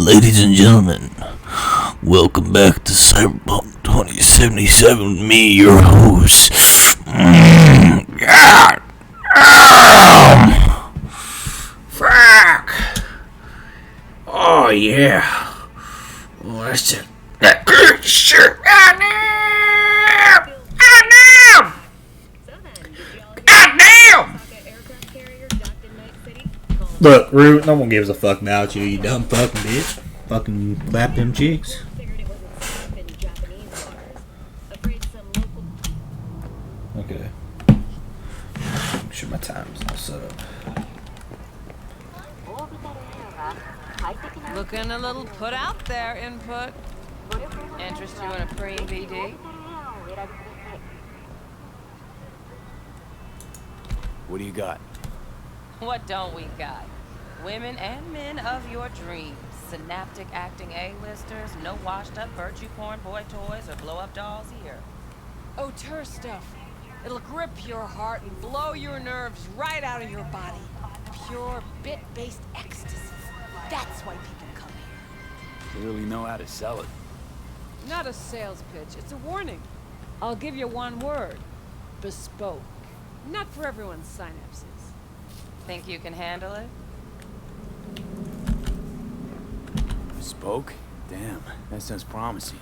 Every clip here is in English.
Ladies and gentlemen, welcome back to Cyberpunk2077 with me, your host. God damn! Fuck! Oh yeah! Oh, that's it. That good shit! Goddamn! Goddamn! Look, Root, no one gives a fuck about you, you dumb fucking bitch. Fucking clap them cheeks. Okay. Make sure my time's all set up. Looking a little put out there, input. Interest you in a pre-VD? What do you got? What don't we got? Women and men of your dreams. Synaptic acting A-listers, no washed-up virtue porn boy toys or blow-up dolls here. Auteur stuff. It'll grip your heart and blow your nerves right out of your body. Pure bit-based ecstasy. That's why people come here. Clearly know how to sell it. Not a sales pitch, it's a warning. I'll give you one word. Bespoke. Not for everyone's synapses. Think you can handle it? Bespoke? Damn, that sounds promising.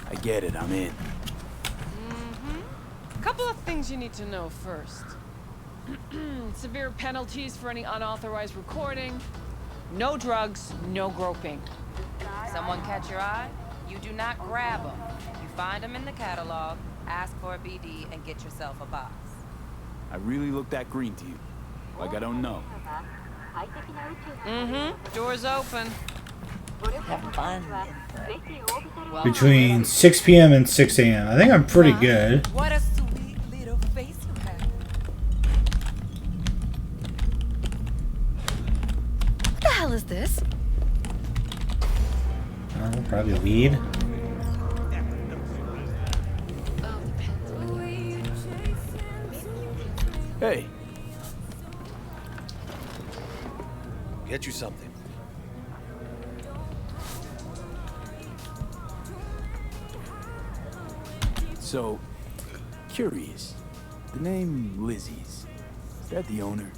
I get it, I'm in. Couple of things you need to know first. Severe penalties for any unauthorized recording. No drugs, no groping. Someone catch your eye? You do not grab them. You find them in the catalog, ask for a BD, and get yourself a box. I really look that green to you. Like I don't know. Door's open. Have fun. Between 6 p.m. and 6 a.m. I think I'm pretty good. What a sweet little face you have. What the hell is this? Probably weed. Hey, Get you something. so, curious. The name Lizzie's, is that the owner?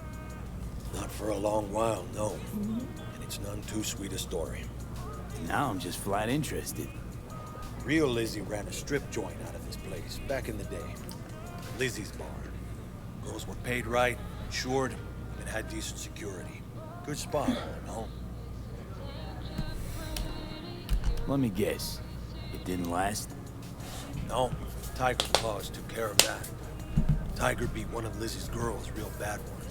Not for a long while, no. And it's none too sweet a story. Now I'm just flat interested. Real Lizzie ran a strip joint out of this place back in the day. Lizzie's Bar. Girls were paid right, insured, and had decent security. Good spot, you know? Let me guess. It didn't last? No, Tiger Claws took care of that. Tiger beat one of Lizzie's girls, real bad one.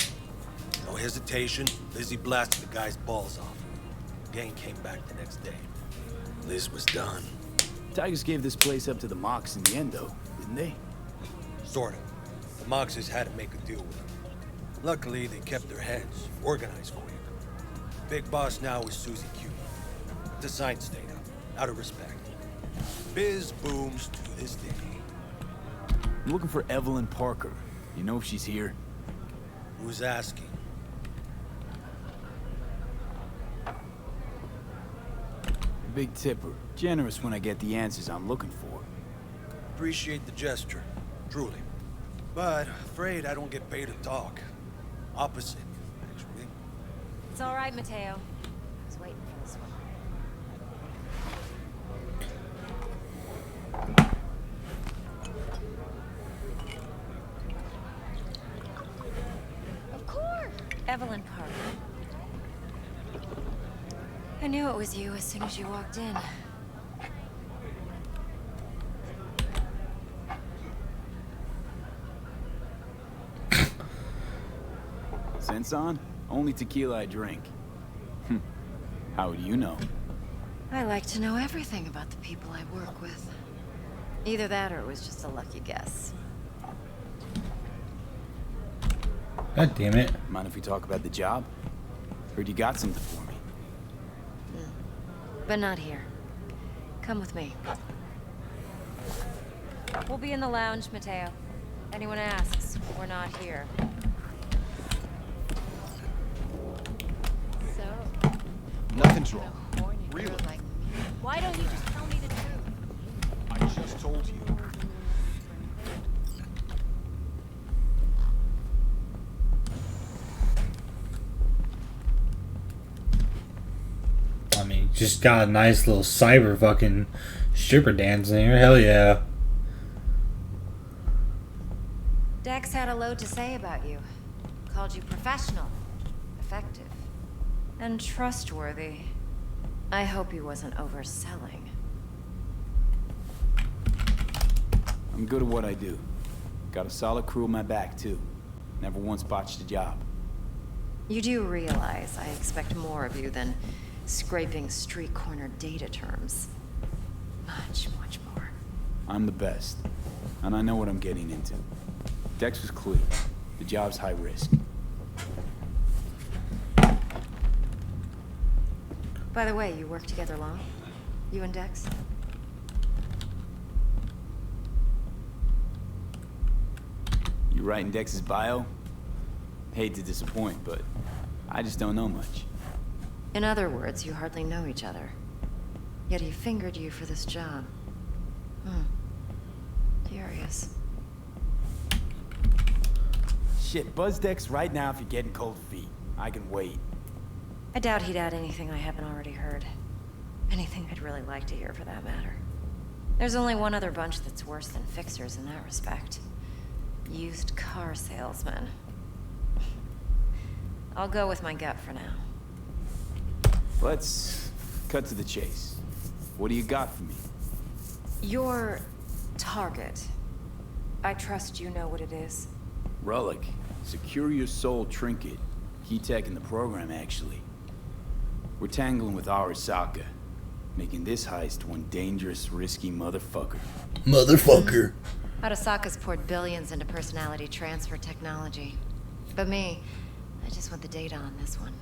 No hesitation, Lizzie blasted the guy's balls off. Gang came back the next day. Liz was done. Tigers gave this place up to the Mox in the end, though, didn't they? Sort of. The Moxes had to make a deal with them. Luckily, they kept their heads, organized quick. Big boss now is Susie Q. The sign stayed up, out of respect. Biz booms to this day. I'm looking for Evelyn Parker. You know if she's here? Who's asking? Big tipper. Generous when I get the answers I'm looking for. Appreciate the gesture, truly. But afraid I don't get paid to talk. Opposite, actually. It's all right, Mateo. I was waiting for this one. Of course, Evelyn Parker. I knew it was you as soon as you walked in. Sense on? Only tequila I drink. How do you know? I like to know everything about the people I work with. Either that or it was just a lucky guess. God damn it. Mind if we talk about the job? Heard you got something for me. But not here. Come with me. We'll be in the lounge, Mateo. Anyone asks, we're not here. Nothing's wrong. Really? don't you just tell me the truth? I just told you. I mean, just got a nice little cyber fucking stripper dance in here. Hell yeah. Dex had a load to say about you. Called you professional, effective, and trustworthy. I hope he wasn't overselling. I'm good at what I do. Got a solid crew on my back, too. Never once botched a job. You do realize I expect more of you than scraping street corner data terms. Much, much more. I'm the best, and I know what I'm getting into. Dex was clear. The job's high risk. By the way, you work together long? You and Dex? You writing Dex's bio? Hate to disappoint, but I just don't know much. In other words, you hardly know each other. Yet he fingered you for this job. Curious. Shit, buzz Dex right now if you're getting cold feet. I can wait. I doubt he'd add anything I haven't already heard. Anything I'd really like to hear, for that matter. There's only one other bunch that's worse than fixers in that respect. Used car salesmen. I'll go with my gut for now. Let's cut to the chase. What do you got for me? Your target. I trust you know what it is. Relic. Secure your soul trinket. Key tech in the program, actually. We're tangling with Arasaka, making this heist one dangerous, risky motherfucker. Motherfucker. Arasaka's poured billions into personality transfer technology. But me, I just want the data on this one.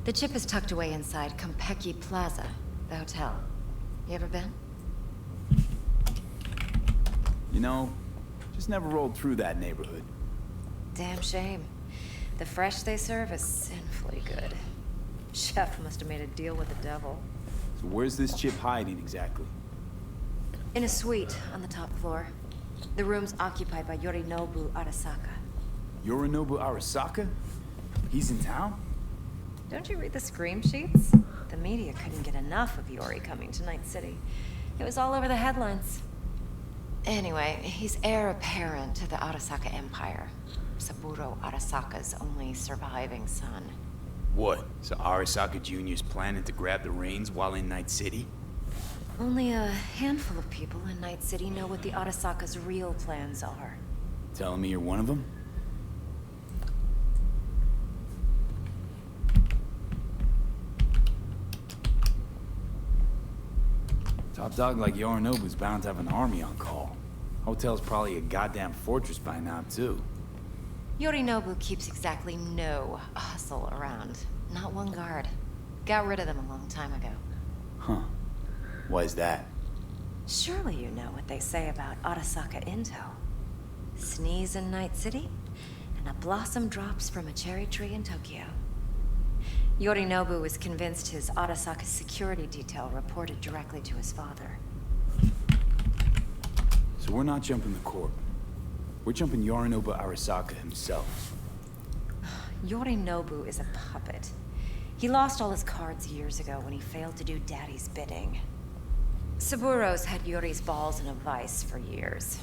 The chip is tucked away inside Kompeki Plaza, the hotel. You ever been? You know, just never rolled through that neighborhood. Damn shame. The fresh they serve is sinfully good. Chef must have made a deal with the devil. So where's this chip hiding exactly? In a suite on the top floor. The room's occupied by Yorinobu Arasaka. Yorinobu Arasaka? He's in town? Don't you read the scream sheets? The media couldn't get enough of Yori coming to Night City. It was all over the headlines. Anyway, he's heir apparent to the Arasaka Empire. Saburo Arasaka's only surviving son. What? So Arasaka Jr.'s planning to grab the reins while in Night City? Only a handful of people in Night City know what the Arasaka's real plans are. Telling me you're one of them? Top dog like Yorinobu's bound to have an army on call. Hotel's probably a goddamn fortress by now, too. Yorinobu keeps exactly no hustle around. Not one guard. Got rid of them a long time ago. Huh. Why is that? Surely you know what they say about Arasaka intel. Sneeze in Night City, and a blossom drops from a cherry tree in Tokyo. Yorinobu was convinced his Arasaka security detail reported directly to his father. So we're not jumping the court. We're jumping Yorinobu Arasaka himself. Yorinobu is a puppet. He lost all his cards years ago when he failed to do Daddy's bidding. Saburo's had Yuri's balls in a vice for years.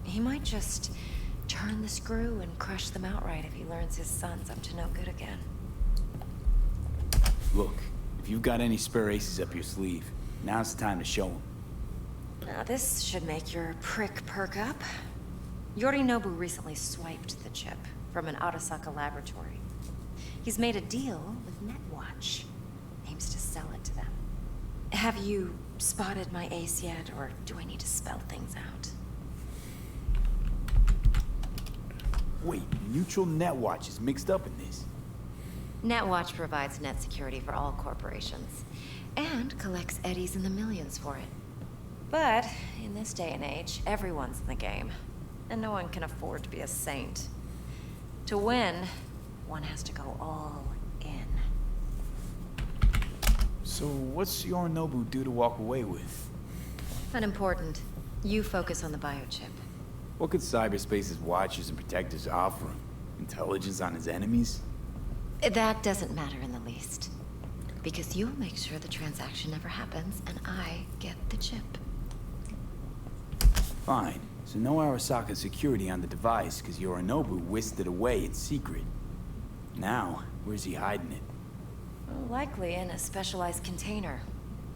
He might just turn the screw and crush them outright if he learns his son's up to no good again. Look, if you've got any spare aces up your sleeve, now's the time to show them. Now this should make your prick perk up. Yorinobu recently swiped the chip from an Arasaka laboratory. He's made a deal with Netwatch. Aims to sell it to them. Have you spotted my ace yet, or do I need to spell things out? Wait, neutral Netwatch is mixed up in this. Netwatch provides net security for all corporations, and collects eddies in the millions for it. But in this day and age, everyone's in the game, and no one can afford to be a saint. To win, one has to go all in. So what's Yorinobu due to walk away with? Unimportant. You focus on the biochip. What could cyberspace's watchers and protectors offer him? Intelligence on his enemies? That doesn't matter in the least. Because you'll make sure the transaction never happens, and I get the chip. Fine. So no Arasaka security on the device, because Yorinobu whisked it away in secret. Now, where's he hiding it? Likely in a specialized container.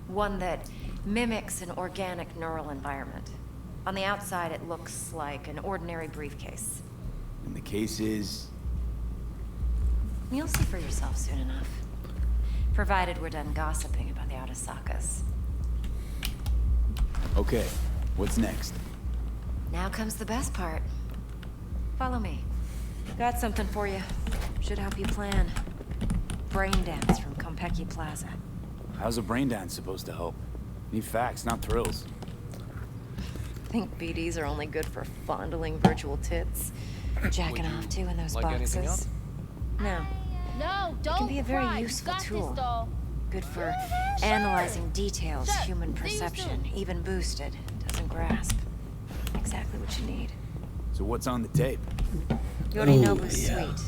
One that mimics an organic neural environment. On the outside, it looks like an ordinary briefcase. And the case is... You'll see for yourself soon enough. Provided we're done gossiping about the Arasakas. Okay, what's next? Now comes the best part. Follow me. Got something for you. Should help you plan. Brain dance from Konpeki Plaza. How's a brain dance supposed to help? Need facts, not thrills. Think BDs are only good for fondling virtual tits? Jacking off to in those like anything boxes? else? No. No, It don't can be a very cry. useful You got tool. This, doll. Good for analyzing details Shut. human See you perception, soon. even boosted, doesn't grasp. Exactly what you need. So what's on the tape? Yorinobu's yeah. suite.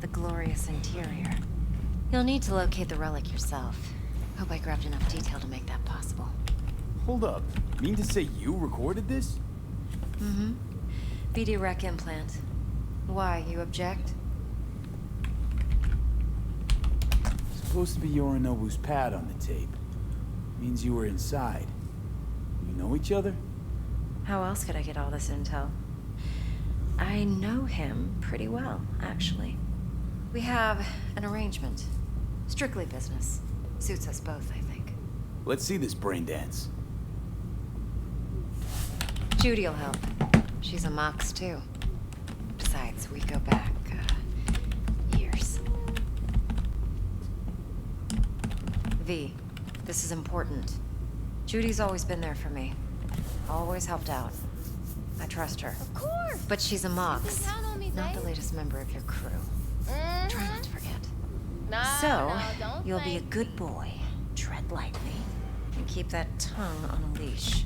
The glorious interior. You'll need to locate the relic yourself. Hope I grabbed enough detail to make that possible. Hold up. Mean to say you recorded this? Mm-hmm. BD rec implant. Why, you object? Supposed to be Yorinobu's pad on the tape. Means you were inside. You know each other? How else could I get all this intel? I know him pretty well, actually. We have an arrangement. Strictly business. Suits us both, I think. Let's see this brain dance. Judy'll help. She's a Mox, too. Besides, we go back, years. V, this is important. Judy's always been there for me. Always helped out. I trust her. Of course. But she's a Mox, You can count on me, not the babe. latest member of your crew. Mhm. Try not to forget. Nah, So, no, don't you'll be a think. good boy. Tread lightly. And keep that tongue on a leash.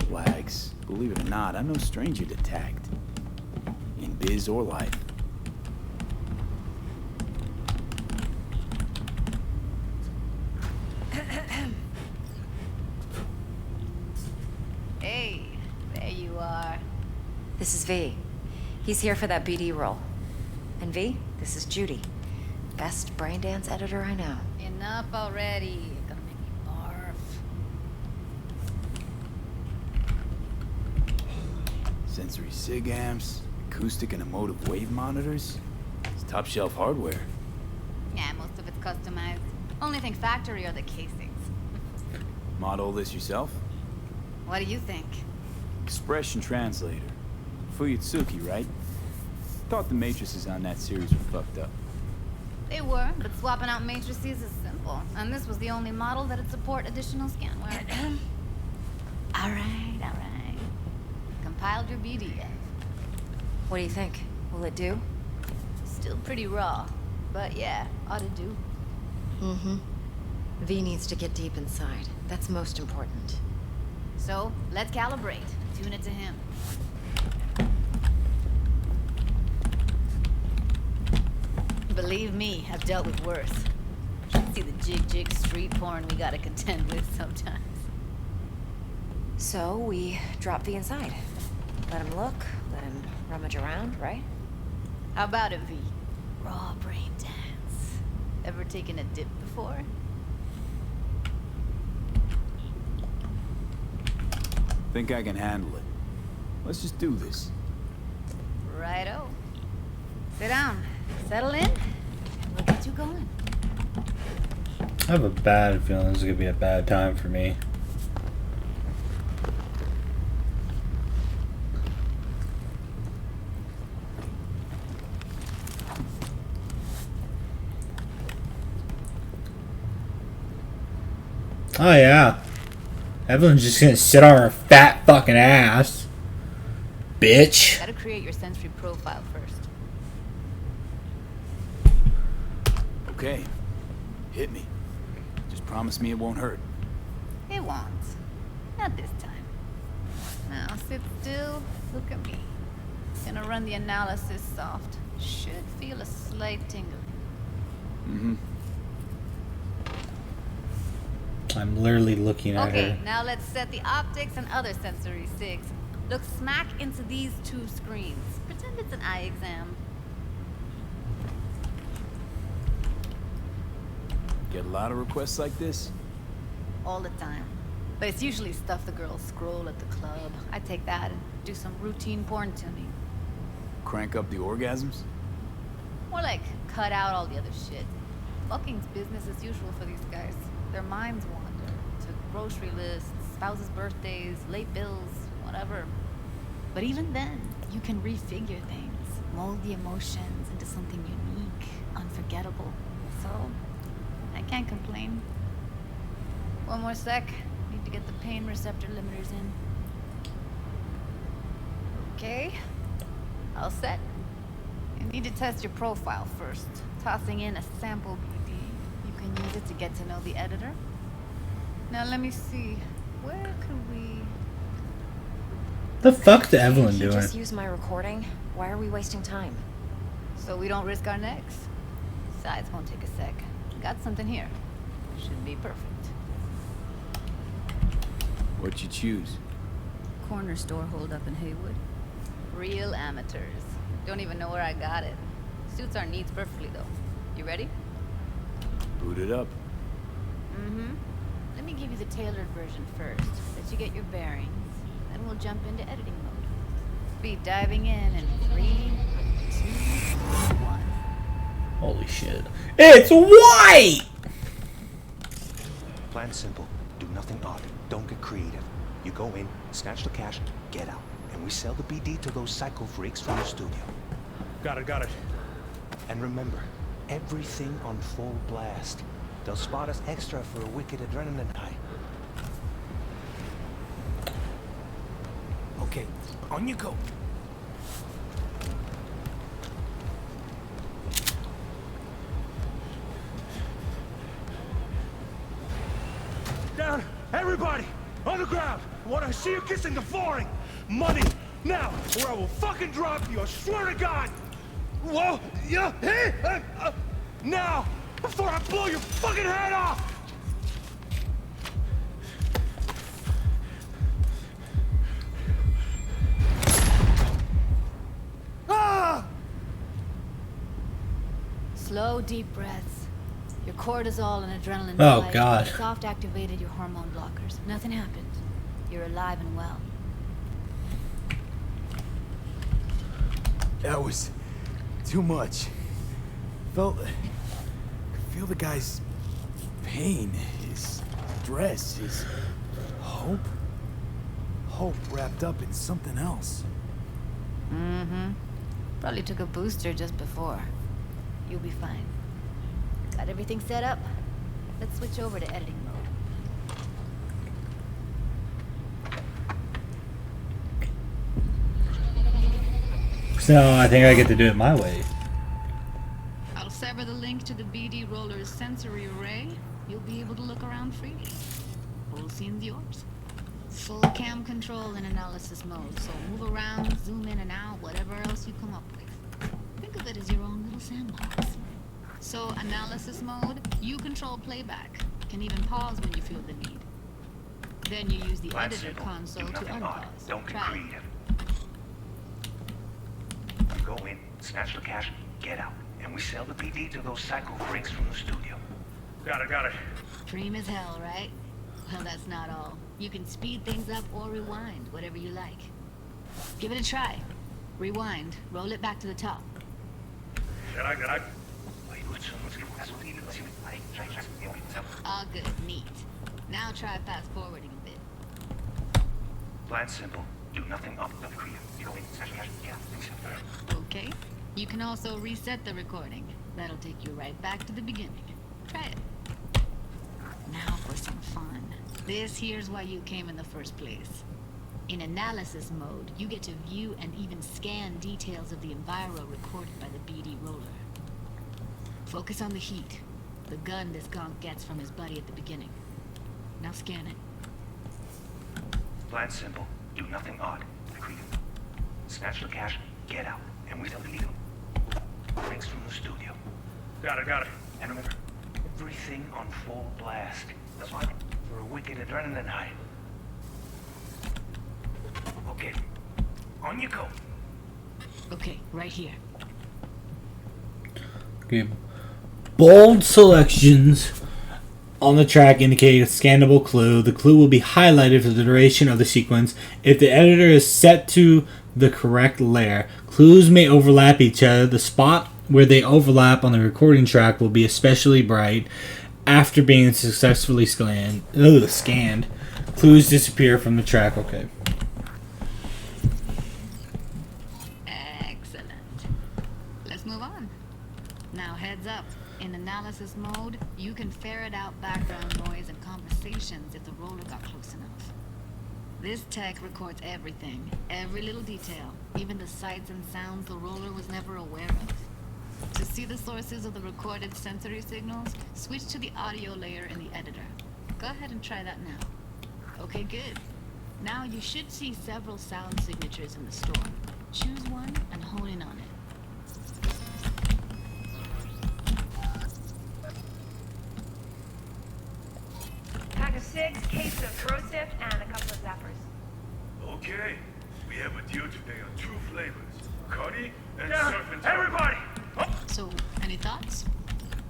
Relax. Believe it or not, I'm no stranger to tact. In biz or life. Hey, there you are. This is V. He's here for that BD role. And V, this is Judy. Best brain dance editor I know. Enough already. You're gonna make me barf. Sensory sig amps, acoustic and emotive wave monitors. It's top shelf hardware. Yeah, most of it's customized. Only thing factory are the casings. Model this yourself? What do you think? Expression translator. Fuyutsuki, right? Thought the matrices on that series were fucked up. They were, but swapping out matrices is simple. And this was the only model that'd support additional scanware. Alright, alright. Compiled your BDF. What do you think? Will it do? Still pretty raw. But yeah, ought to do. Mm-hmm. V needs to get deep inside. That's most important. So, let's calibrate. Tune it to him. Believe me, I've dealt with worse. Should see the jig street porn we gotta contend with sometimes. So, we drop V inside. Let him look, let him rummage around, right? How about it, V? Raw brain dance. Ever taken a dip before? Think I can handle it. Let's just do this. Righto. Sit down, settle in, and we'll get you going. I have a bad feeling this is gonna be a bad time for me. Oh yeah. Evelyn's just gonna sit on her fat fucking ass. Bitch. Gotta create your sensory profile first. Okay. Hit me. Just Promise me it won't hurt. It won't. Not this time. Now sit still, look at me. Gonna run the analysis soft. Should feel a slight tingle. Mm-hmm. I'm literally looking at Okay, her. now let's set the optics and other sensory SIGs. Look smack into these two screens. Pretend it's an eye exam. Get a lot of requests like this? All the time. But it's usually stuff the girls scroll at the club. I take that and do some routine porn tuning. Crank up the orgasms? More like cut out all the other shit. Fucking's business as usual for these guys. Their minds wander to grocery lists, spouses' birthdays, late bills, whatever. But even then, you can refigure things, mold the emotions into something unique, unforgettable. So, I can't complain. One more sec. Need to get the pain receptor limiters in. Okay. All set. You need to test your profile first. Tossing in a sample BD. You can use it to get to know the editor. Now let me see. Where could we... The fuck's Evelyn He doing? just used my recording. Why are we wasting time? So we don't risk our necks. Besides, won't take a sec. Got something here. Should be perfect. What'd you choose? Corner store hold up in Haywood. Real amateurs. Don't even know where I got it. Suits our needs perfectly though. You ready? Boot it up. Mm-hmm. Let me give you the tailored version first. Let you get your bearings. Then we'll jump into editing mode. Be diving in 3, 2, 1. Holy shit. It's white! Plan simple. Do nothing odd. Don't get creative. You go in, snatch the cash, get out. And we sell the BD to those psycho freaks from the studio. Got it. And remember, everything on full blast. They'll spot us extra for a wicked adrenaline high. Okay, on you go. Down! Everybody! On the ground! I want to see you kissing the flooring! Money! Now! Or I will fucking drop you! I swear to God! Whoa! Yeah! Hey! Now! Before I blow your fucking head off! Ah! Slow, deep breaths. Your cortisol and adrenaline Oh, spiked. God. Soft activated your hormone blockers. Nothing happened. You're alive and well. That was too much. Could feel the guy's pain, his stress, his hope. Hope wrapped up in something else. Mm-hmm. Probably took a booster just before. You'll be fine. Got everything set up? Let's switch over to editing mode. So I think I get to do it my way. I'll sever the link to the BD Roller's sensory array. You'll be able to look around freely. Whole scene's yours. Full cam control in analysis mode, so move around, zoom in and out, whatever else you come up with. Think of it as your own little sandbox. So analysis mode, you control playback. Can even pause when you feel the need. Then you use the Plan editor simple. console Do to nothing odd. unpause. Don't get Try it. creative. You go in, snatch the cash, get out. And we sell the BD to those psycho freaks from the studio. Got it. Dream as hell, right? Well, that's not all. You can speed things up or rewind, whatever you like. Give it a try. Rewind. Roll it back to the top. Ah, good. Neat. Now try fast forwarding a bit. Plan simple. Do nothing off the creative. You go in, snatch the cash, get out. Okay. You can also reset the recording. That'll take you right back to the beginning. Try it. Now for some fun. This here's why you came in the first place. In analysis mode, you get to view and even scan details of the enviro recorded by the BD roller. Focus on the heat. The gun this gonk gets from his buddy at the beginning. Now scan it. Plan simple. Do nothing odd. Agreed. Snatch the cash, get out, and we sell the deal. Thanks from the studio. Got it. And remember, everything on full blast. That's why for a wicked adrenaline high. Okay, on you go. Okay, right here. Okay. Bold selections on the track indicate a scannable clue. The clue will be highlighted for the duration of the sequence if the editor is set to the correct layer. Clues may overlap each other. The spot where they overlap on the recording track will be especially bright. After being successfully scanned, clues disappear from the track. Okay. Excellent. Let's move on. Now heads up. In analysis mode, you can ferret out background noise and conversations if the roller got close enough. This tech records everything, every little detail, even the sights and sounds the roller was never aware of. To see the sources of the recorded sensory signals, switch to the audio layer in the editor. Go ahead and try that now. Okay, good. Now you should see several sound signatures in the store. Choose one and hone in on it. Pack of 6, case of Pro-Sip, and a couple of zappers. Okay, we have a deal today on 2 flavors. Cuddy and Surf and Turf. Everybody! So, any thoughts?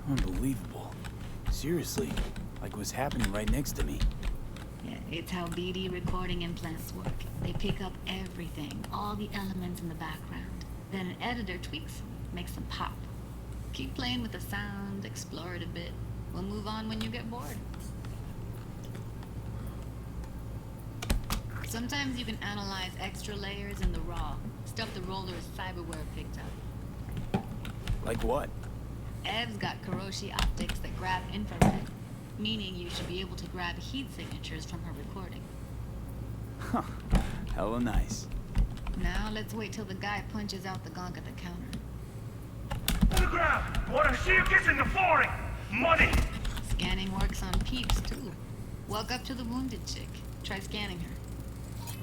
Unbelievable. Seriously, like it was happening right next to me. Yeah, it's how BD recording implants work. They pick up everything, all the elements in the background. Then an editor tweaks them, makes them pop. Keep playing with the sound, explore it a bit. We'll move on when you get bored. Sometimes you can analyze extra layers in the raw, stuff the roller's cyberware picked up. Like what? Ev's got Kiroshi optics that grab infrared, meaning you should be able to grab heat signatures from her recording. Huh. Hella nice. Now let's wait till the guy punches out the gonk at the counter. On the ground! Wanna see you kissing the flooring! Money! Scanning works on peeps, too. Walk up to the wounded chick. Try scanning her.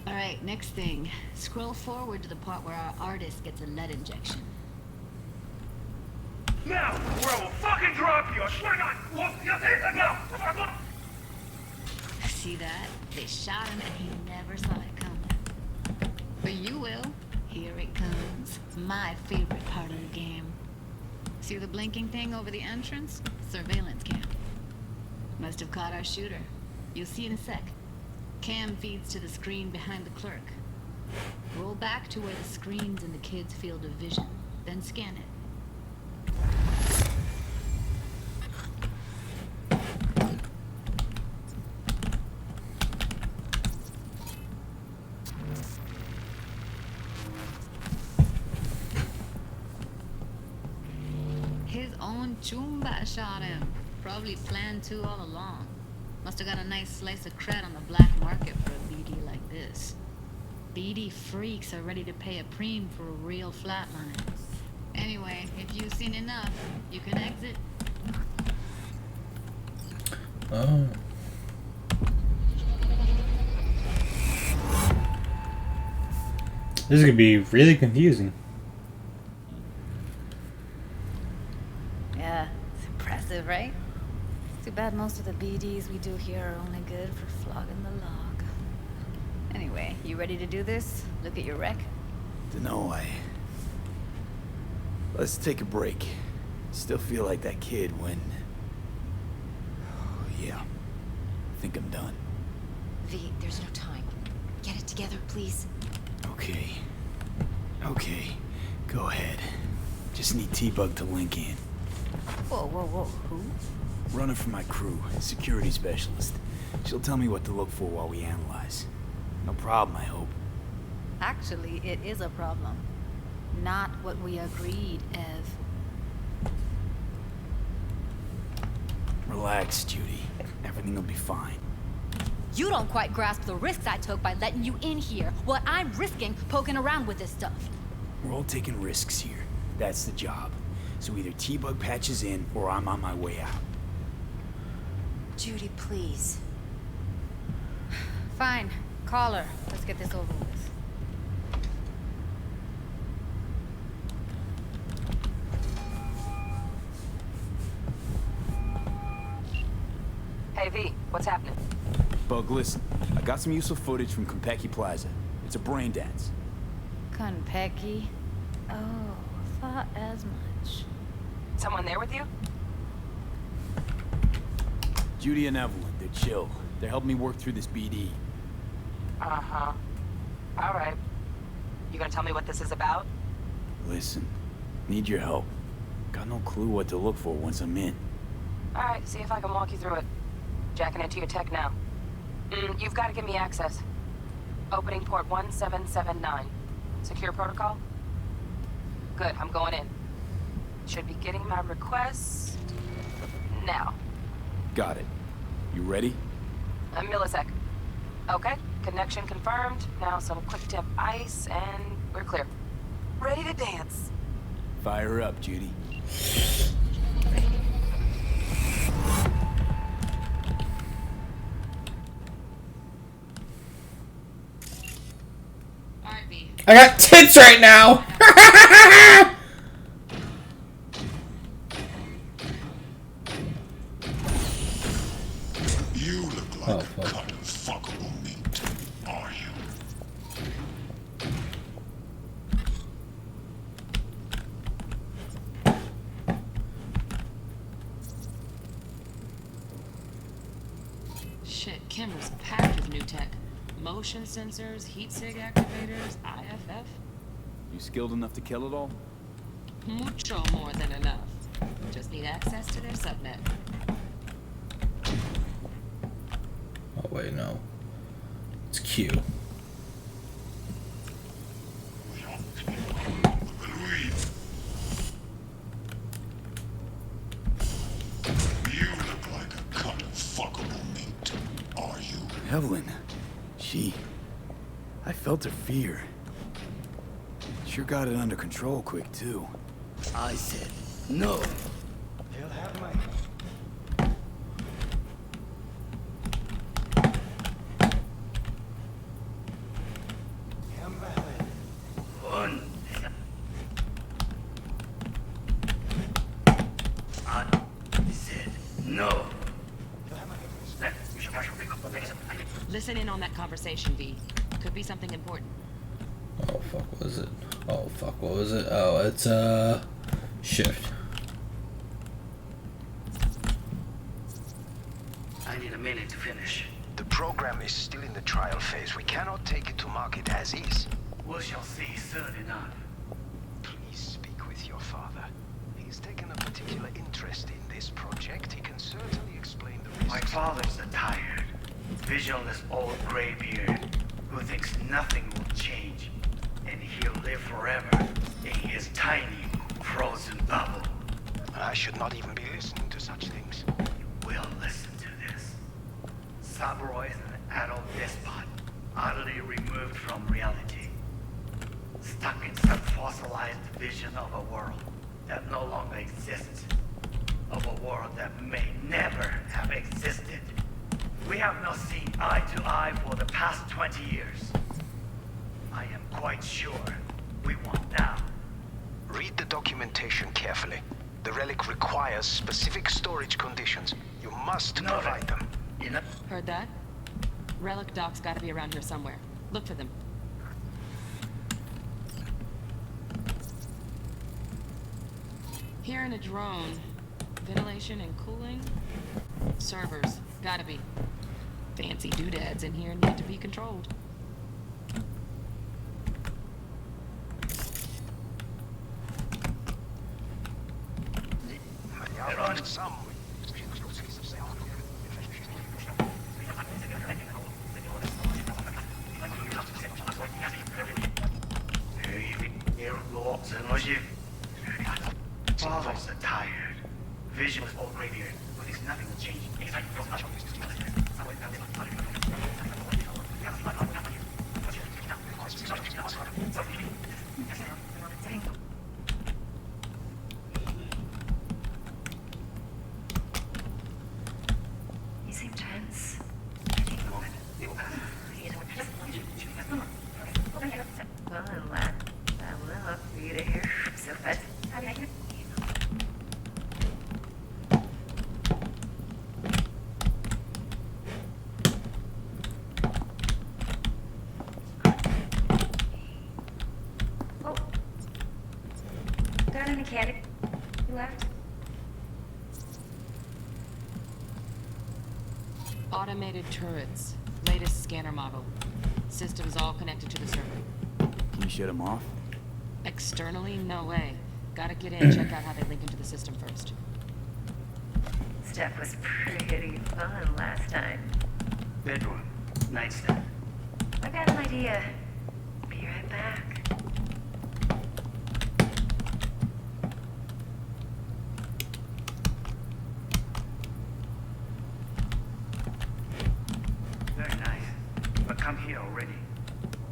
Alright, next thing. Scroll forward to the part where our artist gets a lead injection. Now, or I will fucking drop you! I swear to God! Now! See that? They shot him and he never saw it coming. But you will. Here it comes. My favorite part of the game. See the blinking thing over the entrance? Surveillance cam. Must have caught our shooter. You'll see in a sec. Cam feeds to the screen behind the clerk. Roll back to where the screen's in the kid's field of vision. Then scan it. His own Chumba shot him. Probably planned to all along. Must have got a nice slice of cred on the black market for a BD like this. BD freaks are ready to pay a preem for a real flatline. Anyway, if you've seen enough, you can exit. Oh. This is gonna be really confusing. Yeah, it's impressive, right? Too bad most of the BDs we do here are only good for flogging the log. Anyway, you ready to do this? Look at your rec? Dunno, Let's take a break. Still feel like that kid when... Oh, yeah. I think I'm done. V, there's no time. Get it together, please. Okay. Okay. Go ahead. Just need T-Bug to link in. Whoa, whoa, whoa, who? Runner for my crew, security specialist. She'll tell me what to look for while we analyze. No problem, I hope. Actually, it is a problem. Not what we agreed, Ev. Relax, Judy. Everything will be fine. You don't quite grasp the risks I took by letting you in here. What I'm risking poking around with this stuff. We're all taking risks here. That's the job. So either T-Bug patches in, or I'm on my way out. Judy, please. Fine. Call her. Let's get this over with. Hey, V, what's happening? Bug, listen. I got some useful footage from Konpeki Plaza. It's a brain dance. Konpeki? Oh, thought as much. Someone there with you? Judy and Evelyn, they're chill. They're helping me work through this BD. Uh-huh. All right. You gonna tell me what this is about? Listen, need your help. Got no clue what to look for once I'm in. All right, see if I can walk you through it. Jacking into your tech now. You've got to give me access. Opening port 1779. Secure protocol? Good, I'm going in. Should be getting my requests now. Got it. You ready? A millisec. Okay, connection confirmed. Now some quick tip ice and we're clear. Ready to dance. Fire her up, Judy. I got tits right now! You look like a cut of fuckable meat, are you? Shit, Kimber's packed with new tech. Motion sensors, heat sig activators, IFF. You skilled enough to kill it all? Mucho more than enough. Just need access to their subnet. Oh wait, no. It's Q. You look like a cut of fuckable meat, are you? Evelyn. I felt her fear. Sure got it under control quick, too. I said no. They'll have my... One. I said no. Listen in on that conversation, V. Could be something important. Oh fuck, what was it? Oh fuck, what was it? Oh, it's shift. I need a minute to finish. The program is still in the trial phase. We cannot take it to market as is. We shall see soon enough. Please speak with your father. He's taken a particular interest in this project. He can certainly explain the risks. My father's a tired, visionless old graybeard who thinks nothing will change, and he'll live forever in his tiny, frozen bubble. I should not even be listening to such things. You will listen to this. Saburo is an adult despot, utterly removed from reality, stuck in some fossilized vision of a world that no longer exists, of a world that may never have existed. We have not seen eye to eye for the past 20 years. I am quite sure we want now. Read the documentation carefully. The relic requires specific storage conditions. You must provide them. Heard that? Relic docs gotta be around here somewhere. Look for them. Here in a drone. Ventilation and cooling. Servers. Gotta be. Fancy doodads in here need to be controlled. Father's a tired, visionless old graybeard who thinks nothing will change. Automated turrets. Latest scanner model. Systems all connected to the server. Can you shut them off? Externally, no way. Gotta get in, check out how they link into the system first. Stuff was pretty fun last time. Bedroom. Nightstand. I got an idea. Be right back. Very nice. But come here already.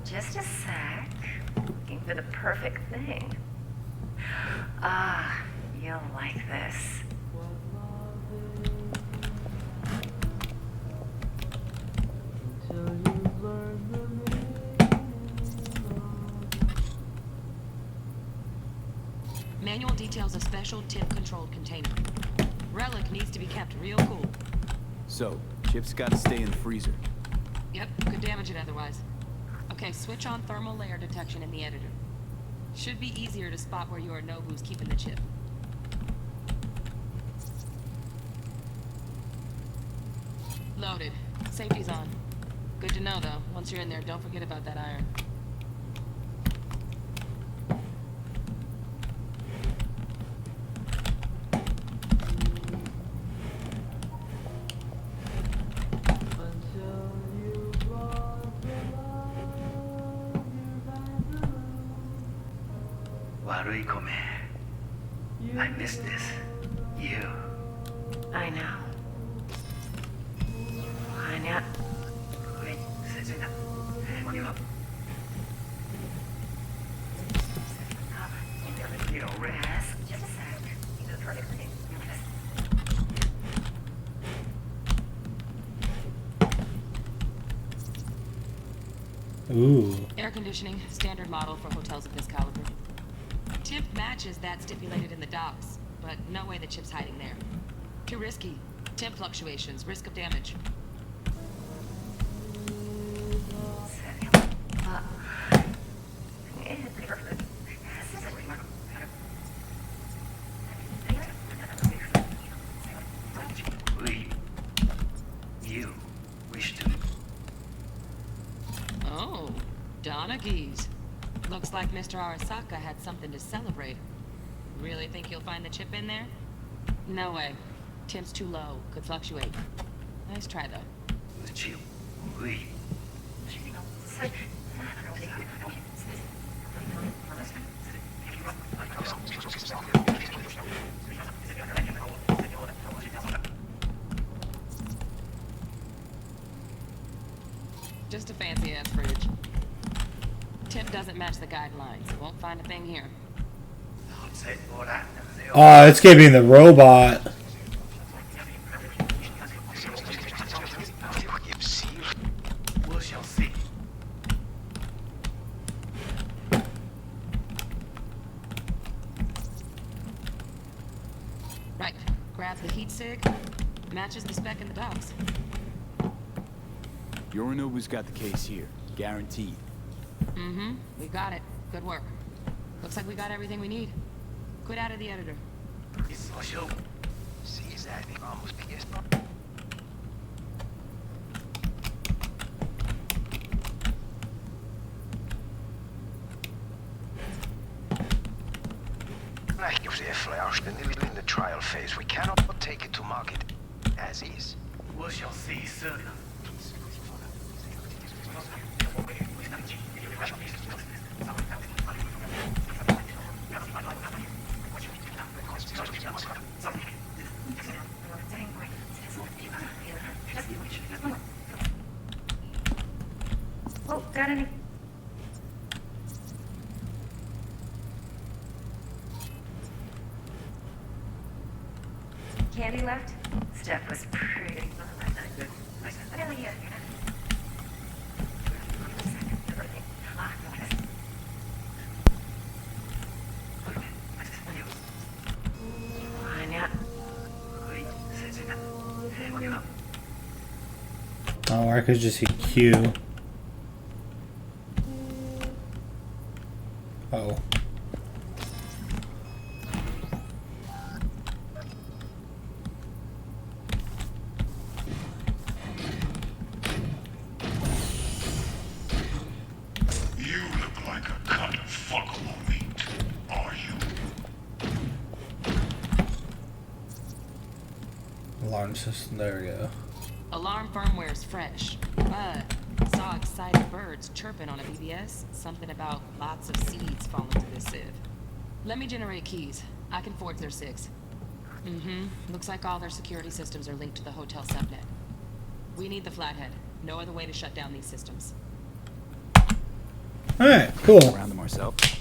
Just a sec. Looking for the perfect thing. Ah, you'll like this. Manual details a special tip-controlled container. Relic needs to be kept real cool. So, chips gotta stay in the freezer. Yep, could damage it otherwise. Okay, switch on thermal layer detection in the editor. Should be easier to spot where Yorinobu's keeping the chip. Loaded. Safety's on. Good to know, though. Once you're in there, don't forget about that iron. Warui-kome. I miss this. You. I know. Anya. Wait, Setsuna. What do you want? Here already. Yes, just a sec. You do the perfect thing. Ooh. Air conditioning, standard model for hotels of this caliber. Tip matches that stipulated in the docs, but no way the chip's hiding there. Too risky. Temp fluctuations, risk of damage. You wish to. Oh, Donaghy's. Looks like Mr. Arasaka had something to celebrate. Really think you'll find the chip in there? No way. Temp's too low. Could fluctuate. Nice try, though. Uchi. We. Just a fancy-ass fridge. Tip doesn't match the guidelines. Won't find a thing here. Oh, it's giving the robot. We shall see. Right. Grab the heat sig. Matches the spec in the docs. Yorinobu's got the case here. Guaranteed. Mm-hmm. We got it. Good work. Looks like we got everything we need. Quit out of the editor. We're nearly in the trial phase. We cannot take it to market as is. We shall see soon. Oh, got any? Candy left? Stuff was pretty fun last night. I got an idea. Oh, or I could just hit Q. Oh. Alarm system. There we go. Alarm firmware is fresh, but saw excited birds chirping on a BBS. Something about lots of seeds falling through this sieve. Let me generate keys. I can forge their SIGs. Looks like all their security systems are linked to the hotel subnet. We need the flathead. No other way to shut down these systems. Alright, cool. Around them ourselves.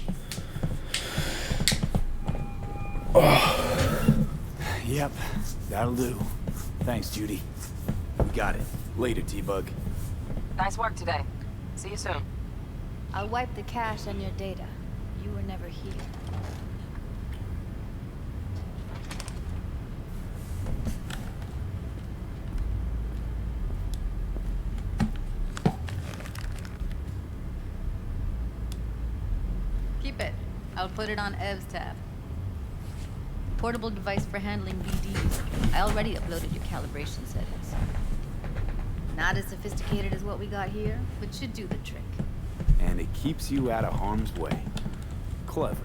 Yep, that'll do. Thanks, Judy. We got it. Later, T-Bug. Nice work today. See you soon. I'll wipe the cache on your data. You were never here. Keep it. I'll put it on Ev's tab. Portable device for handling BDs. I already uploaded your calibration settings. Not as sophisticated as what we got here, but should do the trick. And it keeps you out of harm's way. Clever.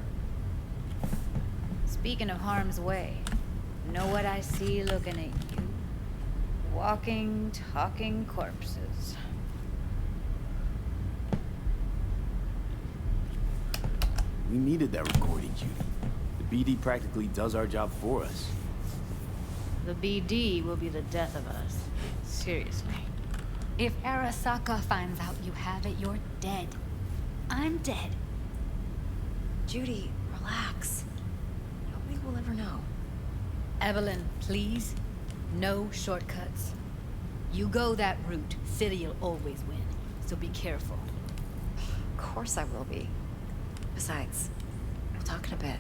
Speaking of harm's way, know what I see looking at you? Walking, talking corpses. We needed that recording, Judy. The BD practically does our job for us. The BD will be the death of us. Seriously. If Arasaka finds out you have it, you're dead. I'm dead. Judy, relax. Nobody will ever know. Evelyn, please. No shortcuts. You go that route, City'll always win. So be careful. Of course I will be. Besides, we'll talk in a bit.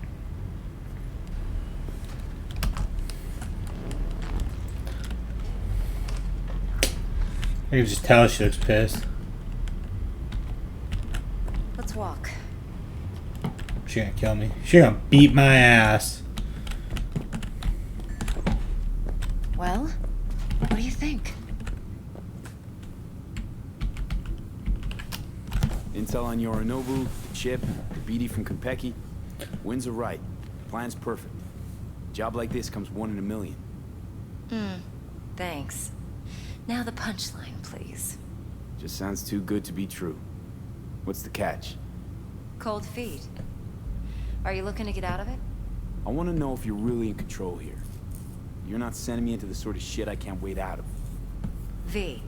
I can just tell she looks pissed. Let's walk. She gonna kill me. She gonna beat my ass. Well, what do you think? Intel on Yorinobu, the chip, the BD from Konpeki. Winds are right. Plan's perfect. Job like this comes 1 in a million. Thanks. Now the punchline, please. Just sounds too good to be true. What's the catch? Cold feet. Are you looking to get out of it? I want to know if you're really in control here. You're not sending me into the sort of shit I can't wait out of. V,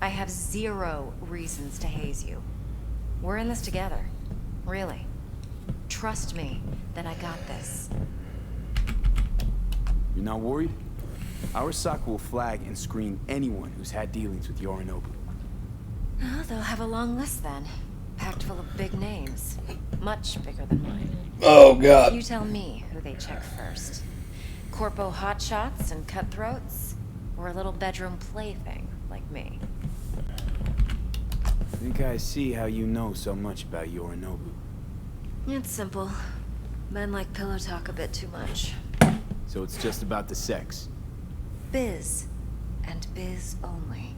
I have 0 reasons to haze you. We're in this together. Really. Trust me that I got this. You're not worried? Arasaka will flag and screen anyone who's had dealings with Yorinobu. Oh, they'll have a long list then. Packed full of big names. Much bigger than mine. Oh, God. You tell me who they check first. Corpo hotshots and cutthroats? Or a little bedroom plaything like me? I think I see how you know so much about Yorinobu. It's simple. Men like pillow talk a bit too much. So it's just about the sex. Biz. And biz only.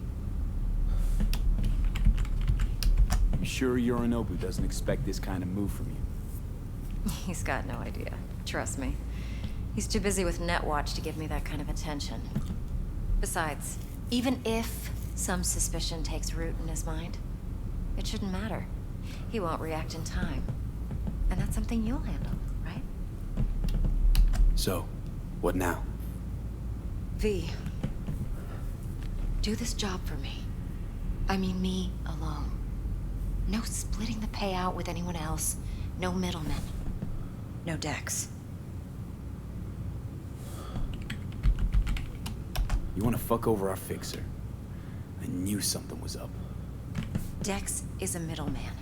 You sure Yorinobu doesn't expect this kind of move from you? He's got no idea. Trust me. He's too busy with Netwatch to give me that kind of attention. Besides, even if some suspicion takes root in his mind, it shouldn't matter. He won't react in time. And that's something you'll handle, right? So, what now? V, do this job for me. I mean me alone. No splitting the payout with anyone else. No middlemen. No Dex. You want to fuck over our fixer? I knew something was up. Dex is a middleman.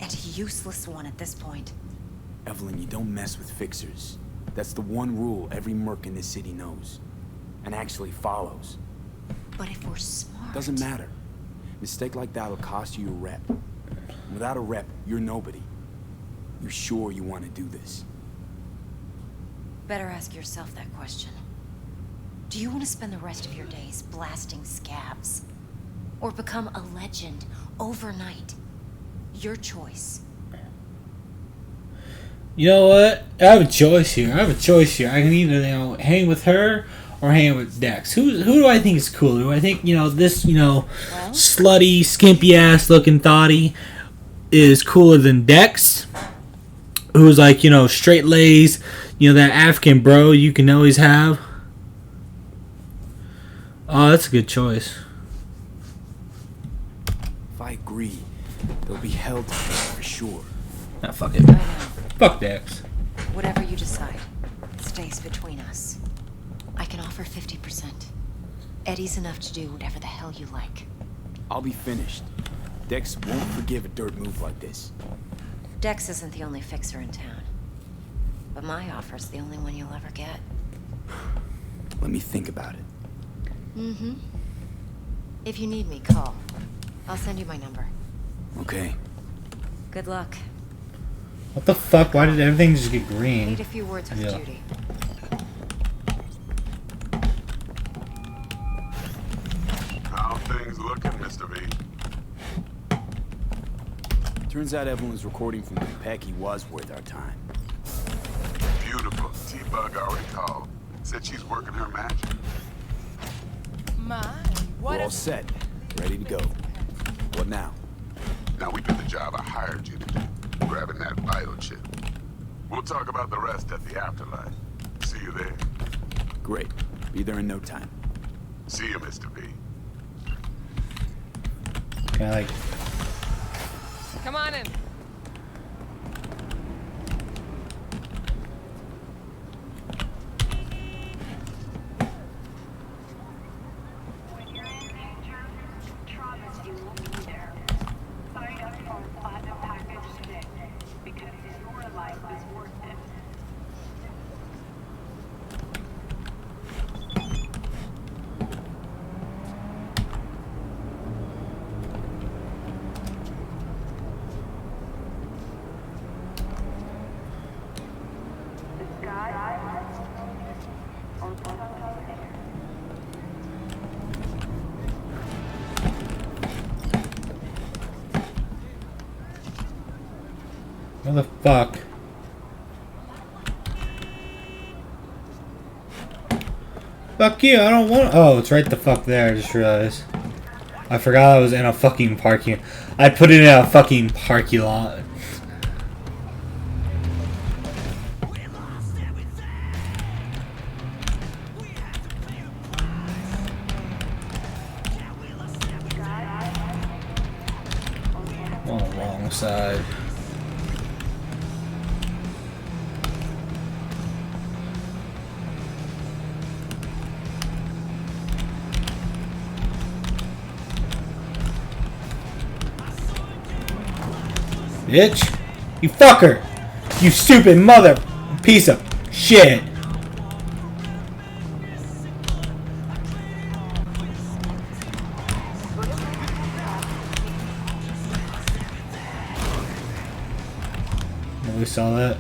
And a useless one at this point. Evelyn, you don't mess with fixers. That's the one rule every merc in this city knows. And actually follows. But if we're smart... Doesn't matter. Mistake like that'll cost you a rep. Without a rep, you're nobody. You sure you want to do this? Better ask yourself that question. Do you want to spend the rest of your days blasting scabs? Or become a legend overnight? Your choice. You know what? I have a choice here. I can either, hang with her, or hanging with Dex? Who do I think is cooler? Do I think, this, slutty, skimpy ass looking thotty is cooler than Dex? Who's like, straight lays, that African bro you can always have? Oh, that's a good choice. If I agree, they'll be held to me for sure. Nah, fuck it. Fuck Dex. Whatever you decide, it stays between us. I can offer 50%. Eddie's enough to do whatever the hell you like. I'll be finished. Dex won't forgive a dirt move like this. Dex isn't the only fixer in town. But my offer's the only one you'll ever get. Let me think about it. Mm-hmm. If you need me, call. I'll send you my number. Okay. Good luck. What the fuck? Why did everything just get green? Need a few words with Judy. How things looking, Mr. V? Turns out Evelyn's recording from the Pecky was worth our time. Beautiful. T-Bug already called. Said she's working her magic. We're all set. Ready to go. What now? Now we do the job I hired you to do. Grabbing that vital chip. We'll talk about the rest at the afterlife. See you there. Great. Be there in no time. See you, Mr. V. Come on in. What the fuck? Fuck you, I don't want. Oh, it's right the fuck there, I just realized. I forgot I was in a fucking parking. I put it in a fucking parking lot. On the wrong side. Bitch. You fucker. You stupid mother piece of shit. We saw that.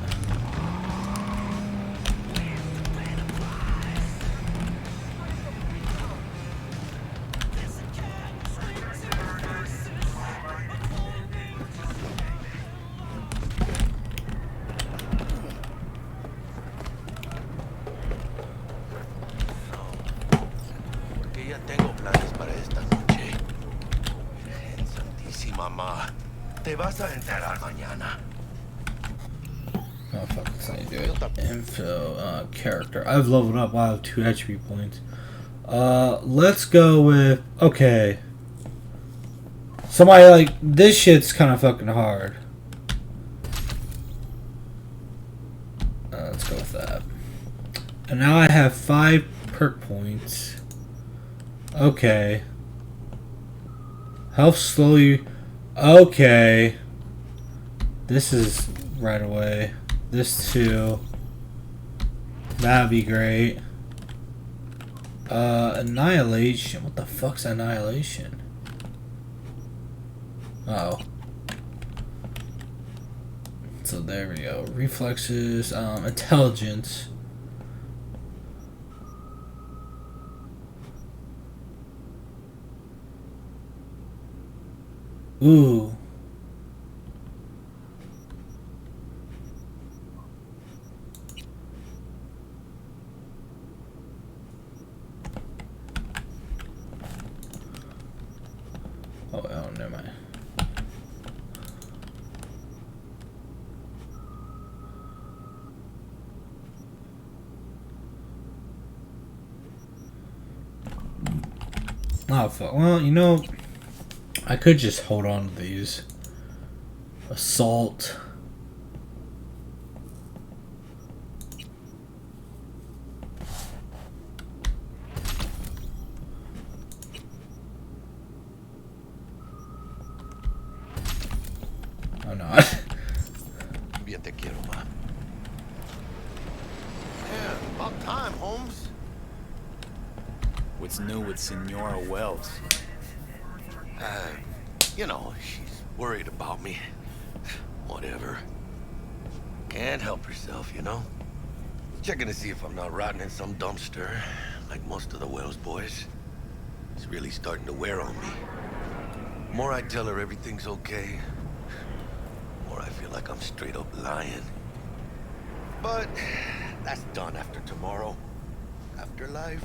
Ya tengo planes para esta noche. Virgen Santísima, Ma. Te vas a enterar mañana. Oh fuck, that's how you do it. Info, character. I've leveled up. Wow, 2 attribute points. Let's go with, okay. Somebody like, this shit's kind of fucking hard. Let's go with that. And now I have 5 perk points. Okay. Health slowly. Okay. This is right away. This too. That'd be great. Annihilation. What the fuck's annihilation? Oh. So there we go. Reflexes. Intelligence. Ooh. never mind. Oh, fuck. Well, you know, I could just hold on to these. Assault. Oh, no. Bien te quiero, ma. Yeah, about time, Holmes. What's new with Senora Wells? You know, she's worried about me. Whatever. Can't help herself, you know? Checking to see if I'm not rotting in some dumpster, like most of the Wells boys. It's really starting to wear on me. The more I tell her everything's okay, the more I feel like I'm straight up lying. But that's done after tomorrow. Afterlife,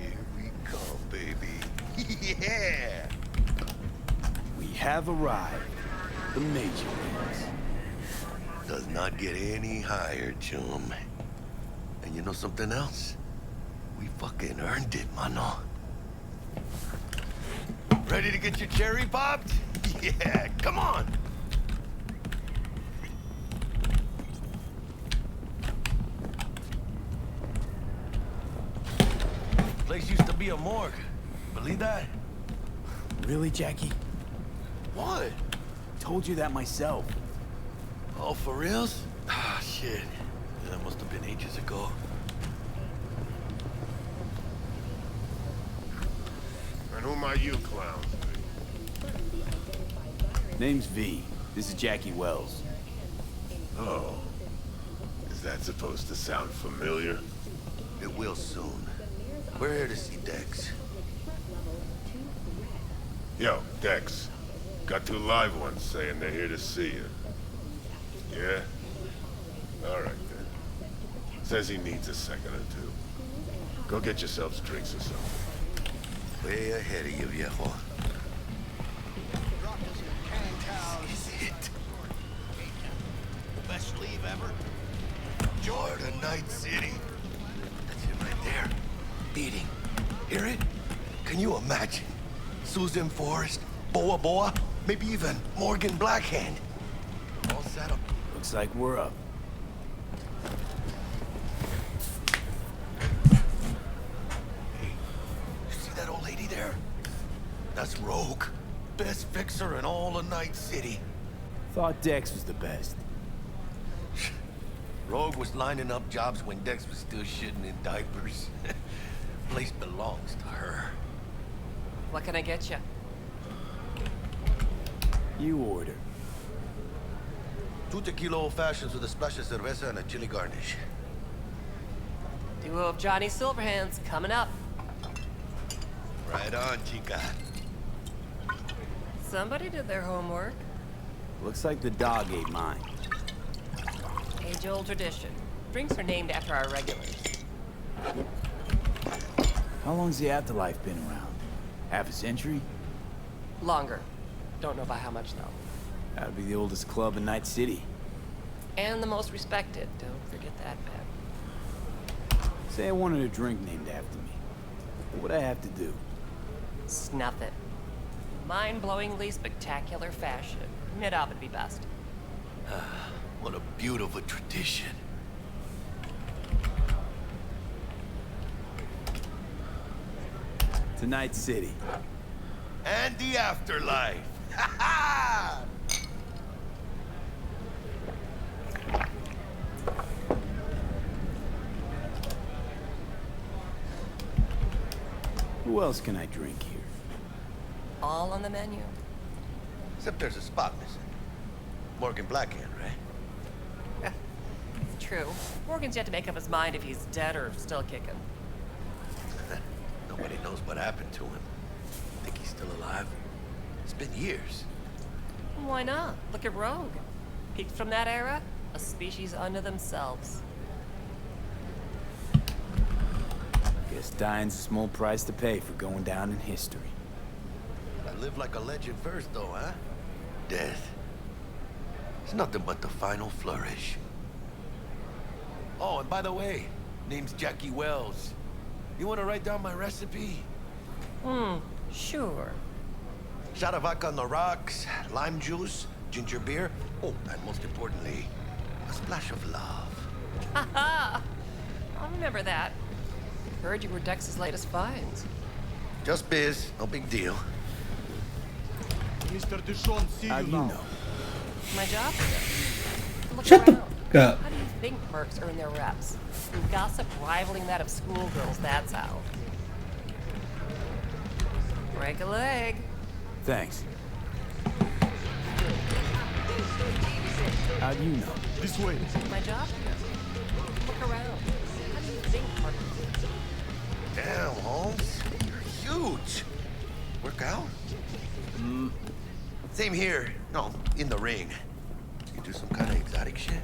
here we come, baby. Yeah! We have arrived. The major ones. Does not get any higher, chum. And you know something else? We fucking earned it, mano. Ready to get your cherry popped? Yeah, come on! Place used to be a morgue. Believe that? Really, Jackie? What? Told you that myself. Oh, for reals? Ah, shit. That must have been ages ago. And who might you clowns be? Name's V. This is Jackie Wells. Oh. Is that supposed to sound familiar? It will soon. We're here to see Dex. Yo, Dex. Got 2 live ones saying they're here to see you. Yeah? Alright then. Says he needs a second or 2. Go get yourselves drinks or something. Way ahead of you, viejo. This is it. Best leave ever. Jordan, Night City. That's it right there. Beating. Hear it? Can you imagine? Susan Forrest, Boa Boa, maybe even Morgan Blackhand. All set up. Looks like we're up. Hey, you see that old lady there? That's Rogue. Best fixer in all of Night City. Thought Dex was the best. Rogue was lining up jobs when Dex was still shitting in diapers. Place belongs to her. What can I get you? You order. 2 tequila old fashions with a splash of cerveza and a chili garnish. Duo of Johnny Silverhands coming up. Right on, chica. Somebody did their homework. Looks like the dog ate mine. Age-old tradition. Drinks are named after our regulars. How long's the afterlife been around? Half a century? Longer. Don't know by how much, though. That'd be the oldest club in Night City. And the most respected. Don't forget that, Ben. Say I wanted a drink named after me. What would I have to do? Snuff it. Mind-blowingly spectacular fashion. Mid-op would be best. What a beautiful tradition. To Night City. And the afterlife. Ha ha! Who else can I drink here? All on the menu. Except there's a spot missing. Morgan Blackhand, right? It's true. Morgan's yet to make up his mind if he's dead or still kicking. Nobody knows what happened to him. Think he's still alive? It's been years. Why not? Look at Rogue. Peaked from that era, a species unto themselves. Guess dying's a small price to pay for going down in history. Live like a legend first, though, huh? Death. It's nothing but the final flourish. Oh, and by the way, name's Jackie Wells. You want to write down my recipe? Sure. Shot of vodka on the rocks, lime juice, ginger beer. Oh, and most importantly, a splash of love. Haha! I'll remember that. Heard you were Dex's latest finds. Just biz, no big deal. Mr. Dishon, see How you do now. you know? My job? Look Shut the around. fuck up. How do you think mercs earn their reps? Through gossip rivaling that of schoolgirls, that's how. Break a leg. Thanks. How do you know? This way. My job? Look around. How do you think mercs? Damn, Holmes. You're huge. Work out? Same here. No, in the ring. You do some kind of exotic shit?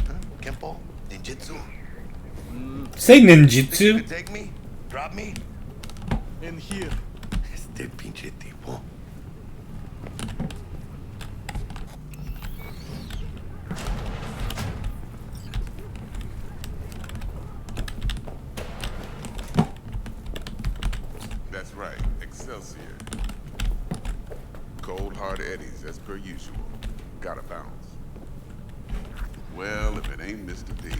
Huh? Kempo? Ninjutsu? Say Think you ninjutsu. could take me? Drop me? In here. Este pinche tipo. That's right, Excelsior. Cold hard eddies, as per usual. Gotta bounce. Well, if it ain't Mr. V.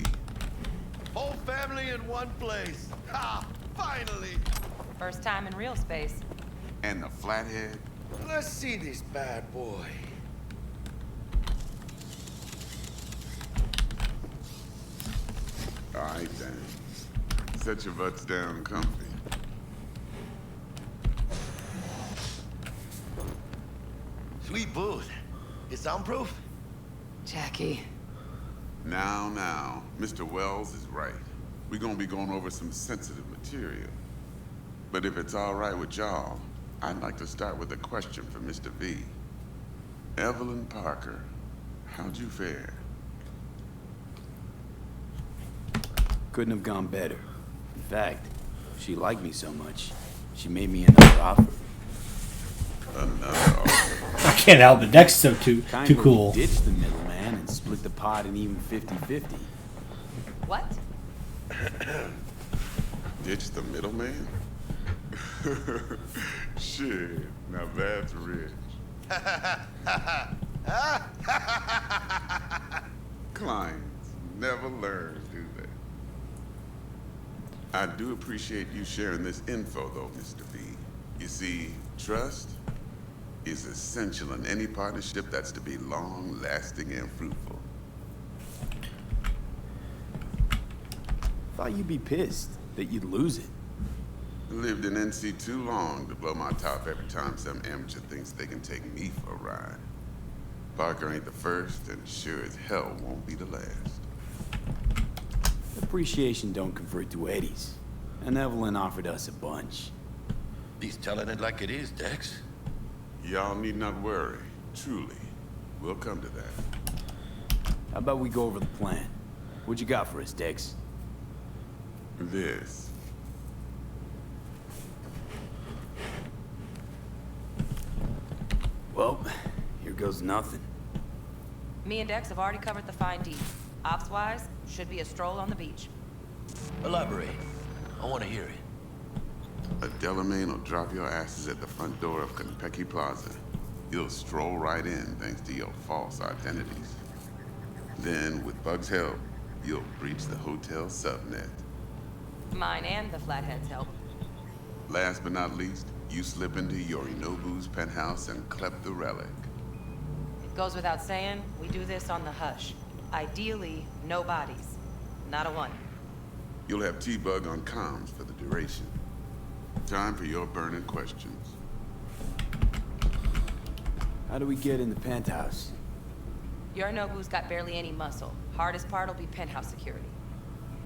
Whole family in one place. Ha! Finally! First time in real space. And the flathead. Let's see this bad boy. Alright then. Set your butts down comfy. Sweet booth. It's soundproof? Jackie. Now, Mr. Wells is right. We're gonna be going over some sensitive material. But if it's all right with y'all, I'd like to start with a question for Mr. V. Evelyn Parker, how'd you fare? Couldn't have gone better. In fact, she liked me so much, she made me another offer. Another offer. I can't help it. Dex so too cool. Ditch the middleman and split the pot in even 50-50. What? Ditch the middleman? Shit, now that's rich. Clients never learn, do they? I do appreciate you sharing this info, though, Mr. V. You see, trust is essential in any partnership that's to be long-lasting and fruitful. Thought you'd be pissed that you'd lose it. Lived in NC too long to blow my top every time some amateur thinks they can take me for a ride. Parker ain't the first, and sure as hell won't be the last. Appreciation don't convert to eddies. And Evelyn offered us a bunch. He's telling it like it is, Dex. Y'all need not worry. Truly. We'll come to that. How about we go over the plan? What you got for us, Dex? This. Well, here goes nothing. Me and Dex have already covered the fine details. Ops-wise, should be a stroll on the beach. Elaborate. I want to hear it. A Delamain will drop your asses at the front door of Konpeki Plaza. You'll stroll right in thanks to your false identities. Then, with Bug's help, you'll breach the hotel subnet. Mine and the Flathead's help. Last but not least, you slip into Yorinobu's penthouse and clep the relic. Goes without saying, we do this on the hush. Ideally, no bodies. Not a one. You'll have T-Bug on comms for the duration. Time for your burning questions. How do we get in the penthouse? Yorinobu's got barely any muscle. Hardest part will be penthouse security.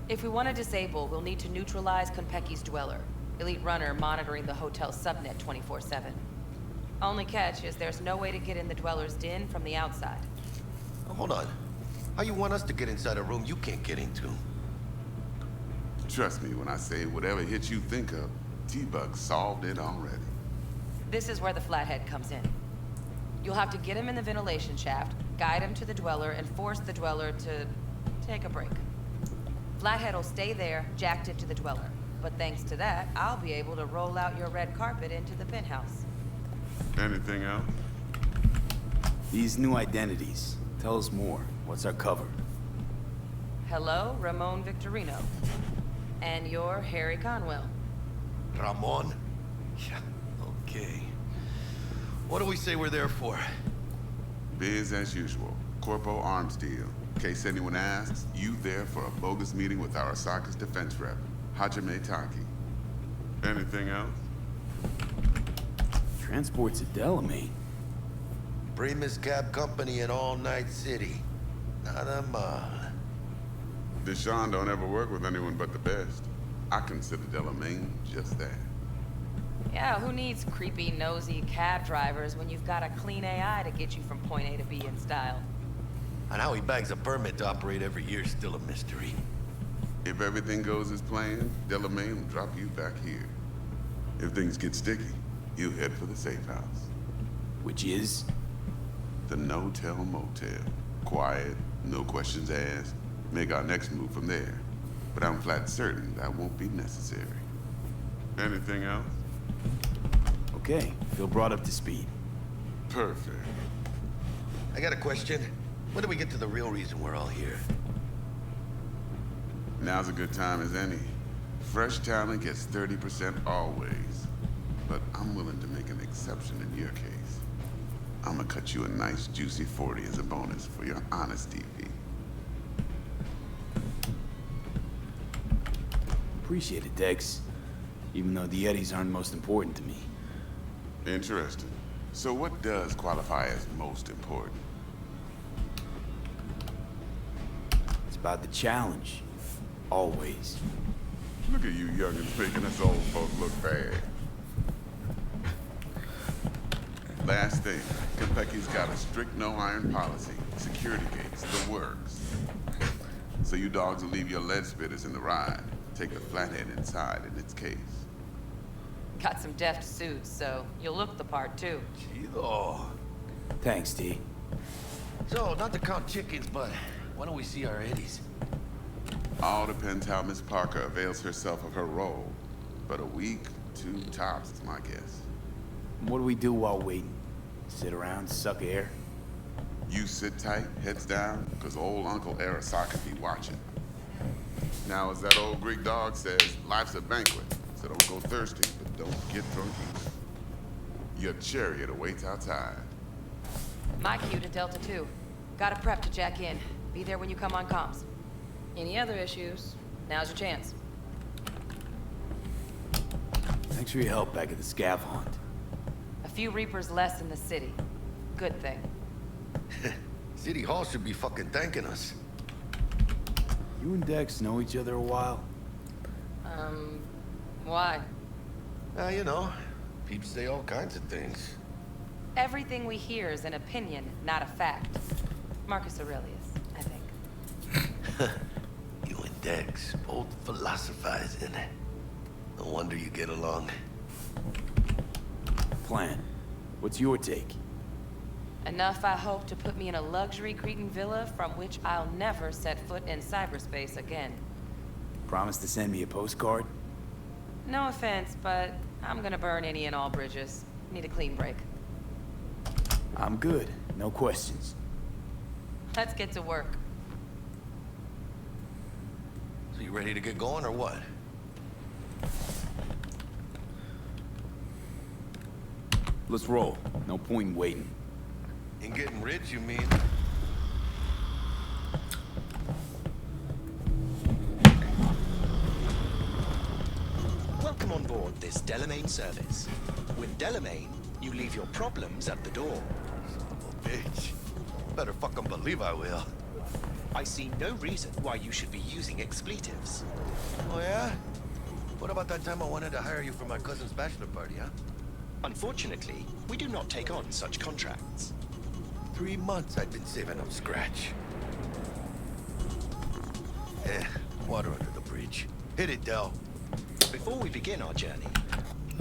If we want to disable, we'll need to neutralize Konpeki's dweller. Elite runner monitoring the hotel's subnet 24/7. Only catch is there's no way to get in the dweller's den from the outside. Hold on. How you want us to get inside a room you can't get into? Trust me when I say whatever hit you think of, T-Bug solved it already. This is where the flathead comes in. You'll have to get him in the ventilation shaft, guide him to the dweller, and force the dweller to take a break. Flathead will stay there, jacked into the dweller. But thanks to that, I'll be able to roll out your red carpet into the penthouse. Anything else? These new identities. Tell us more. What's our cover? Hello, Ramon Victorino. And you're Harry Conwell. Ramon? Yeah, okay. What do we say we're there for? Biz as usual. Corpo arms deal. In case anyone asks, you there for a bogus meeting with Arasaka's defense rep, Hajime Taki. Anything else? Transports to Delamain. Primus Cab Company in All Night City. Nada mal. Deshaun don't ever work with anyone but the best. I consider Delamain just that. Yeah, who needs creepy, nosy cab drivers when you've got a clean AI to get you from point A to B in style? And how he bags a permit to operate every year is still a mystery. If everything goes as planned, Delamain will drop you back here. If things get sticky, you head for the safe house. Which is? The no-tell motel. Quiet, no questions asked. Make our next move from there. But I'm flat certain that won't be necessary. Anything else? Okay, feel brought up to speed. Perfect. I got a question. When do we get to the real reason we're all here? Now's a good time as any. Fresh talent gets 30% always. But I'm willing to make an exception in your case. I'm gonna cut you a nice juicy 40 as a bonus for your honesty fee. Appreciate it, Dex. Even though the Eddies aren't most important to me. Interesting. So what does qualify as most important? It's about the challenge. Always. Look at you youngins making us old folk look bad. Last thing, Kentucky's got a strict no-iron policy. Security gates, the works. So you dogs will leave your lead spitters in the ride. Take the flathead inside in its case. Got some deft suits, so you'll look the part too. Chido. Thanks, T. So, not to count chickens, but why don't we see our Eddies? All depends how Miss Parker avails herself of her role. But a week, 2 tops is my guess. What do we do while waiting? Sit around, suck air? You sit tight, heads down, because old Uncle Arasaka be watching. Now, as that old Greek dog says, life's a banquet, so don't go thirsty, but don't get drunk either. Your chariot awaits outside. My cue to Delta 2. Gotta prep to jack in. Be there when you come on comms. Any other issues? Now's your chance. Thanks for your help back at the scav hunt. A few Reapers less in the city. Good thing. City Hall should be fucking thanking us. You and Dex know each other a while? Why? You know, peeps say all kinds of things. Everything we hear is an opinion, not a fact. Marcus Aurelius, I think. You and Dex, both philosophizing. No wonder you get along. Plan. What's your take? Enough, I hope, to put me in a luxury Cretan villa from which I'll never set foot in cyberspace again. Promise to send me a postcard? No offense, but I'm gonna burn any and all bridges. Need a clean break. I'm good. No questions. Let's get to work. So you ready to get going or what? Let's roll. No point in waiting. In getting rich, you mean? Welcome on board this Delamain service. With Delamain, you leave your problems at the door. Son of a bitch. Better fucking believe I will. I see no reason why you should be using expletives. Oh yeah? What about that time I wanted to hire you for my cousin's bachelor party, huh? Unfortunately, we do not take on such contracts. 3 months I'd been saving up scratch. Water under the bridge. Hit it, Del. Before we begin our journey,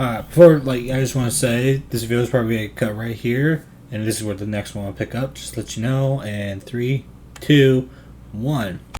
Before, I just want to say, this video is probably going to cut right here, and this is where the next one will pick up, just to let you know, and 3, 2, 1.